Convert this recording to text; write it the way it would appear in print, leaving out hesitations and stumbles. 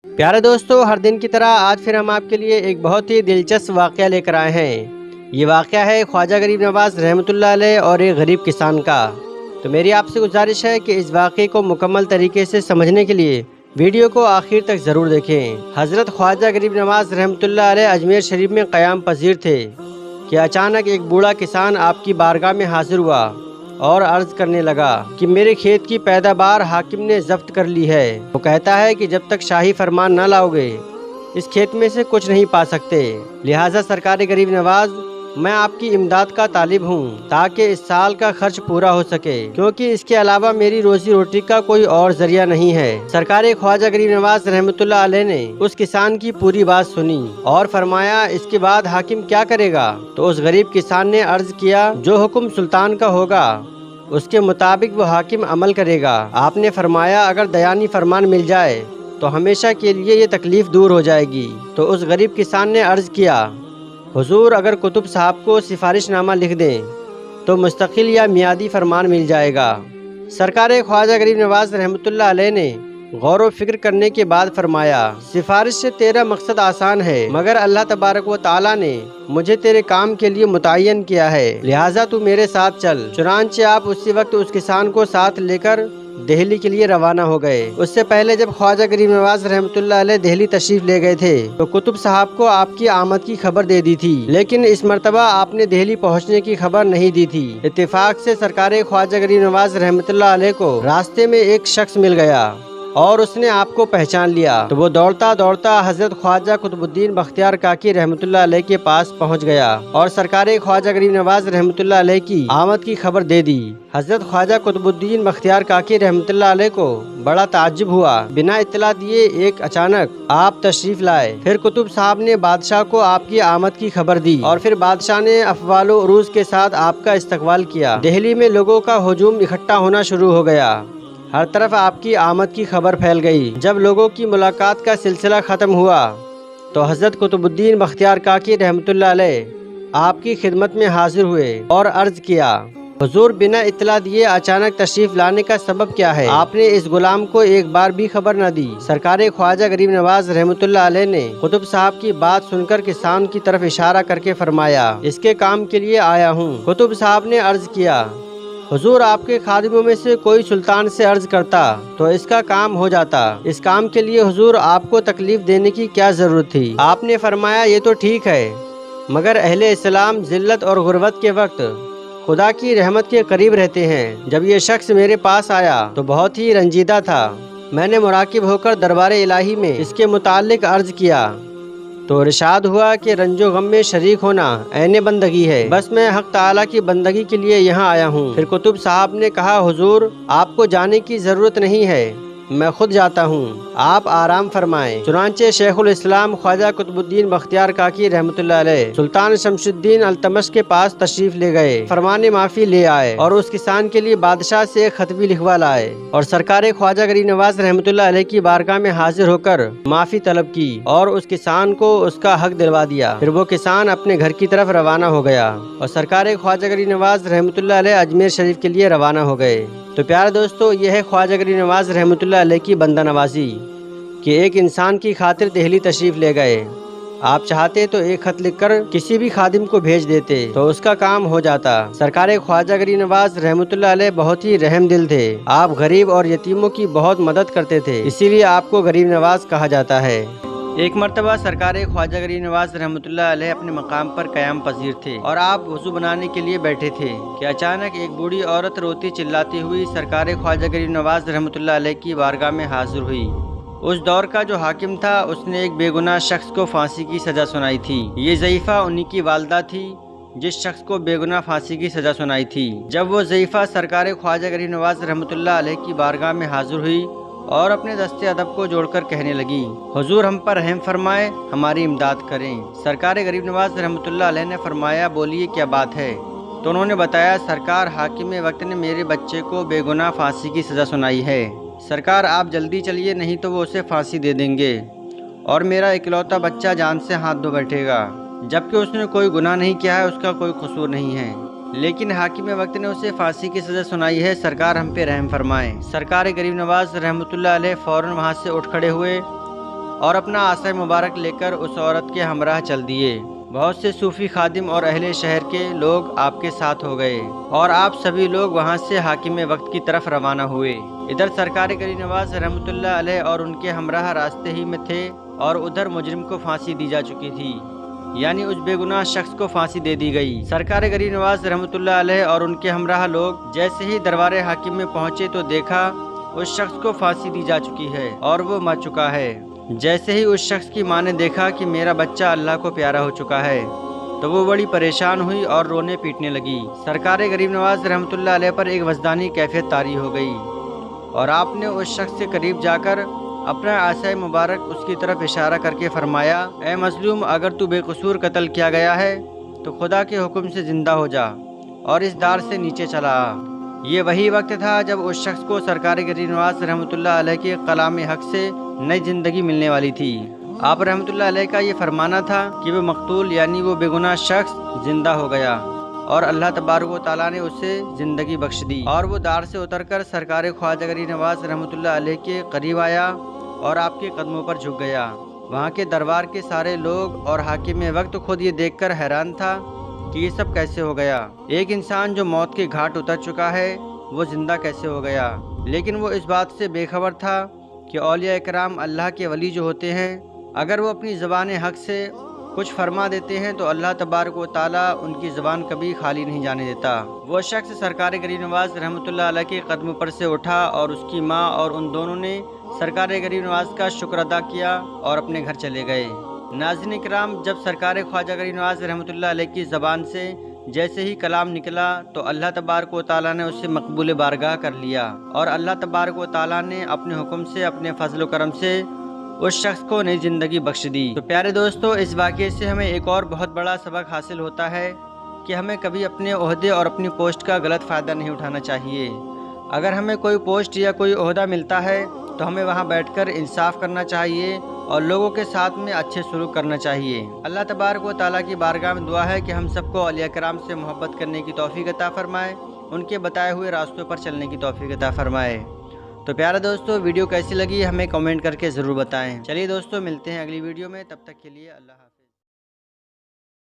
پیارے دوستو، ہر دن کی طرح آج پھر ہم آپ کے لیے ایک بہت ہی دلچسپ واقعہ لے کر آئے ہیں۔ یہ واقعہ ہے خواجہ غریب نواز رحمۃ اللہ علیہ اور ایک غریب کسان کا۔ تو میری آپ سے گزارش ہے کہ اس واقعے کو مکمل طریقے سے سمجھنے کے لیے ویڈیو کو آخر تک ضرور دیکھیں۔ حضرت خواجہ غریب نواز رحمۃ اللہ علیہ اجمیر شریف میں قیام پذیر تھے کہ اچانک ایک بوڑھا کسان آپ کی بارگاہ میں حاضر ہوا اور عرض کرنے لگا کہ میرے کھیت کی پیداوار حاکم نے ضبط کر لی ہے۔ وہ کہتا ہے کہ جب تک شاہی فرمان نہ لاؤ گے اس کھیت میں سے کچھ نہیں پا سکتے، لہٰذا سرکار غریب نواز میں آپ کی امداد کا طالب ہوں تاکہ اس سال کا خرچ پورا ہو سکے، کیونکہ اس کے علاوہ میری روزی روٹی کا کوئی اور ذریعہ نہیں ہے۔ سرکار خواجہ غریب نواز رحمۃ اللہ علیہ نے اس کسان کی پوری بات سنی اور فرمایا اس کے بعد حاکم کیا کرے گا؟ تو اس غریب کسان نے عرض کیا جو حکم سلطان کا ہوگا اس کے مطابق وہ حاکم عمل کرے گا۔ آپ نے فرمایا اگر دیانی فرمان مل جائے تو ہمیشہ کے لیے یہ تکلیف دور ہو جائے گی۔ تو اس غریب کسان نے عرض کیا حضور اگر قطب صاحب کو سفارش نامہ لکھ دیں تو مستقل یا میعادی فرمان مل جائے گا۔ سرکار خواجہ غریب نواز رحمۃ اللہ علیہ نے غور و فکر کرنے کے بعد فرمایا سفارش سے تیرا مقصد آسان ہے، مگر اللہ تبارک و تعالیٰ نے مجھے تیرے کام کے لیے متعین کیا ہے، لہٰذا تو میرے ساتھ چل۔ چنانچہ آپ اسی وقت اس کسان کو ساتھ لے کر دہلی کے لیے روانہ ہو گئے۔ اس سے پہلے جب خواجہ غریب نواز رحمۃ اللہ علیہ دہلی تشریف لے گئے تھے تو قطب صاحب کو آپ کی آمد کی خبر دے دی تھی، لیکن اس مرتبہ آپ نے دہلی پہنچنے کی خبر نہیں دی تھی۔ اتفاق سے سرکار خواجہ غریب نواز رحمۃ اللہ علیہ کو راستے میں ایک شخص مل گیا اور اس نے آپ کو پہچان لیا تو وہ دوڑتا دوڑتا حضرت خواجہ قطب الدین بختیار کاکی رحمۃ اللہ علیہ کے پاس پہنچ گیا اور سرکار خواجہ غریب نواز رحمۃ اللہ علیہ کی آمد کی خبر دے دی۔ حضرت خواجہ قطب الدین بختیار کاکی رحمۃ اللہ علیہ کو بڑا تعجب ہوا، بنا اطلاع دیے ایک اچانک آپ تشریف لائے۔ پھر قطب صاحب نے بادشاہ کو آپ کی آمد کی خبر دی اور پھر بادشاہ نے افوال و عروج کے ساتھ آپ کا استقبال کیا۔ دہلی میں لوگوں کا ہجوم اکٹھا ہونا شروع ہو گیا، ہر طرف آپ کی آمد کی خبر پھیل گئی۔ جب لوگوں کی ملاقات کا سلسلہ ختم ہوا تو حضرت قطب الدین بختیار کاکی رحمۃ اللہ علیہ آپ کی خدمت میں حاضر ہوئے اور عرض کیا حضور بنا اطلاع دیے اچانک تشریف لانے کا سبب کیا ہے؟ آپ نے اس غلام کو ایک بار بھی خبر نہ دی۔ سرکار خواجہ غریب نواز رحمۃ اللہ علیہ نے قطب صاحب کی بات سن کر کسان کی طرف اشارہ کر کے فرمایا اس کے کام کے لیے آیا ہوں۔ قطب صاحب نے عرض کیا حضور آپ کے خادموں میں سے کوئی سلطان سے عرض کرتا تو اس کا کام ہو جاتا، اس کام کے لیے حضور آپ کو تکلیف دینے کی کیا ضرورت تھی؟ آپ نے فرمایا یہ تو ٹھیک ہے، مگر اہل اسلام ذلت اور غربت کے وقت خدا کی رحمت کے قریب رہتے ہیں۔ جب یہ شخص میرے پاس آیا تو بہت ہی رنجیدہ تھا، میں نے مراقب ہو کر دربار الہی میں اس کے متعلق عرض کیا تو ارشاد ہوا کہ رنج و غم میں شریک ہونا عین بندگی ہے، بس میں حق تعالیٰ کی بندگی کے لیے یہاں آیا ہوں۔ پھر قطب صاحب نے کہا حضور آپ کو جانے کی ضرورت نہیں ہے، میں خود جاتا ہوں، آپ آرام فرمائیں۔ چنانچہ شیخ الاسلام خواجہ قطب الدین بختیار کاکی رحمۃ اللہ علیہ سلطان شمس الدین التمش کے پاس تشریف لے گئے، فرمان معافی لے آئے اور اس کسان کے لیے بادشاہ سے ایک خط بھی لکھوا لائے اور سرکار خواجہ غریب نواز رحمۃ اللہ علیہ کی بارگاہ میں حاضر ہو کر معافی طلب کی اور اس کسان کو اس کا حق دلوا دیا۔ پھر وہ کسان اپنے گھر کی طرف روانہ ہو گیا اور سرکار خواجہ غریب نواز رحمۃ اللہ علیہ اجمیر شریف کے لیے روانہ ہو گئے۔ تو پیارے دوستو، یہ ہے خواجہ غریب نواز رحمۃ اللہ علیہ کی بندہ نوازی کہ ایک انسان کی خاطر دہلی تشریف لے گئے۔ آپ چاہتے تو ایک خط لکھ کر کسی بھی خادم کو بھیج دیتے تو اس کا کام ہو جاتا۔ سرکار خواجہ غریب نواز رحمۃ اللہ علیہ بہت ہی رحم دل تھے، آپ غریب اور یتیموں کی بہت مدد کرتے تھے، اسی لیے آپ کو غریب نواز کہا جاتا ہے۔ ایک مرتبہ سرکار خواجہ غریب نواز رحمۃ اللہ علیہ اپنے مقام پر قیام پذیر تھے اور آپ وضو بنانے کے لیے بیٹھے تھے کہ اچانک ایک بوڑھی عورت روتی چلاتی ہوئی سرکار خواجہ غریب نواز رحمۃ اللہ علیہ کی بارگاہ میں حاضر ہوئی۔ اس دور کا جو حاکم تھا اس نے ایک بے گناہ شخص کو پھانسی کی سزا سنائی تھی۔ یہ ضعیفہ انہی کی والدہ تھی جس شخص کو بے گناہ پھانسی کی سزا سنائی تھی۔ جب وہ ضعیفہ سرکار خواجہ غریب نواز رحمۃ اللہ علیہ کی بارگاہ میں حاضر ہوئی اور اپنے دست ادب کو جوڑ کر کہنے لگی حضور ہم پر رحم فرمائے، ہماری امداد کریں۔ سرکار غریب نواز رحمۃ اللہ علیہ نے فرمایا بولیے کیا بات ہے؟ تو انہوں نے بتایا سرکار حاکم وقت نے میرے بچے کو بے گناہ پھانسی کی سزا سنائی ہے، سرکار آپ جلدی چلیے نہیں تو وہ اسے پھانسی دے دیں گے اور میرا اکلوتا بچہ جان سے ہاتھ دھو بیٹھے گا، جبکہ اس نے کوئی گناہ نہیں کیا ہے، اس کا کوئی قصور نہیں ہے، لیکن حاکم وقت نے اسے پھانسی کی سزا سنائی ہے، سرکار ہم پہ رحم فرمائیں۔ سرکار غریب نواز رحمۃ اللہ علیہ فوراً وہاں سے اٹھ کھڑے ہوئے اور اپنا عصا مبارک لے کر اس عورت کے ہمراہ چل دیے۔ بہت سے صوفی خادم اور اہل شہر کے لوگ آپ کے ساتھ ہو گئے اور آپ سبھی لوگ وہاں سے حاکم وقت کی طرف روانہ ہوئے۔ ادھر سرکار غریب نواز رحمۃ اللہ علیہ اور ان کے ہمراہ راستے ہی میں تھے اور ادھر مجرم کو پھانسی دی جا چکی تھی، یعنی اس بے گناہ شخص کو پھانسی دے دی گئی۔ سرکار غریب نواز رحمۃ اللہ علیہ اور ان کے ہمراہ لوگ جیسے ہی دربار حاکم میں پہنچے تو دیکھا اس شخص کو پھانسی دی جا چکی ہے اور وہ مر چکا ہے۔ جیسے ہی اس شخص کی ماں نے دیکھا کہ میرا بچہ اللہ کو پیارا ہو چکا ہے تو وہ بڑی پریشان ہوئی اور رونے پیٹنے لگی۔ سرکار غریب نواز رحمۃ اللہ علیہ پر ایک وجدانی کیفیت طاری ہو گئی اور آپ نے اس شخص سے قریب جا کر اپنا عصا مبارک اس کی طرف اشارہ کر کے فرمایا، اے مظلوم، اگر تو بے قصور قتل کیا گیا ہے تو خدا کے حکم سے زندہ ہو جا اور اس دار سے نیچے چلا آ۔ یہ وہی وقت تھا جب اس شخص کو سرکار غریب نواز رحمۃ اللہ علیہ کے کلام حق سے نئی زندگی ملنے والی تھی۔ آپ رحمۃ اللہ علیہ کا یہ فرمانا تھا کہ وہ مقتول یعنی وہ بے گناہ شخص زندہ ہو گیا اور اللہ تبارک و تعالیٰ نے اسے زندگی بخش دی، اور وہ دار سے اتر کر سرکار خواجہ غریب نواز رحمۃ اللہ علیہ کے قریب آیا اور آپ کے قدموں پر جھک گیا۔ وہاں کے دربار کے سارے لوگ اور حاکم وقت خود یہ دیکھ کر حیران تھا کہ یہ سب کیسے ہو گیا، ایک انسان جو موت کے گھاٹ اتر چکا ہے وہ زندہ کیسے ہو گیا۔ لیکن وہ اس بات سے بے خبر تھا کہ اولیاء اکرام اللہ کے ولی جو ہوتے ہیں، اگر وہ اپنی زبان حق سے کچھ فرما دیتے ہیں تو اللہ تبارک و تعالیٰ ان کی زبان کبھی خالی نہیں جانے دیتا۔ وہ شخص سرکار غریب نواز رحمۃ اللہ علیہ کے قدموں پر سے اٹھا اور اس کی ماں اور ان دونوں نے سرکار غریب نواز کا شکر ادا کیا اور اپنے گھر چلے گئے۔ ناظرین کرام، جب سرکار خواجہ غریب نواز رحمۃ اللہ علیہ کی زبان سے جیسے ہی کلام نکلا تو اللہ تبارک و تعالیٰ نے اسے مقبول بارگاہ کر لیا اور اللہ تبارک و تعالیٰ نے اپنے حکم سے، اپنے فضل و کرم سے اس شخص کو نئی زندگی بخش دی۔ تو پیارے دوستو، اس واقعے سے ہمیں ایک اور بہت بڑا سبق حاصل ہوتا ہے کہ ہمیں کبھی اپنے عہدے اور اپنی پوسٹ کا غلط فائدہ نہیں اٹھانا چاہیے۔ اگر ہمیں کوئی پوسٹ یا کوئی عہدہ ملتا ہے تو ہمیں وہاں بیٹھ کر انصاف کرنا چاہیے اور لوگوں کے ساتھ میں اچھے سلوک کرنا چاہیے۔ اللہ تبارک و تعالیٰ کی بارگاہ میں دعا ہے کہ ہم سب کو اولیاء کرام سے محبت کرنے کی توفیق عطا فرمائے، ان کے بتائے ہوئے راستوں پر چلنے کی توفیق عطا فرمائے۔ تو پیارے دوستو، ویڈیو کیسی لگی ہمیں کمنٹ کر کے ضرور بتائیں۔ چلیے دوستو، ملتے ہیں اگلی ویڈیو میں، تب تک کے لیے اللہ حافظ۔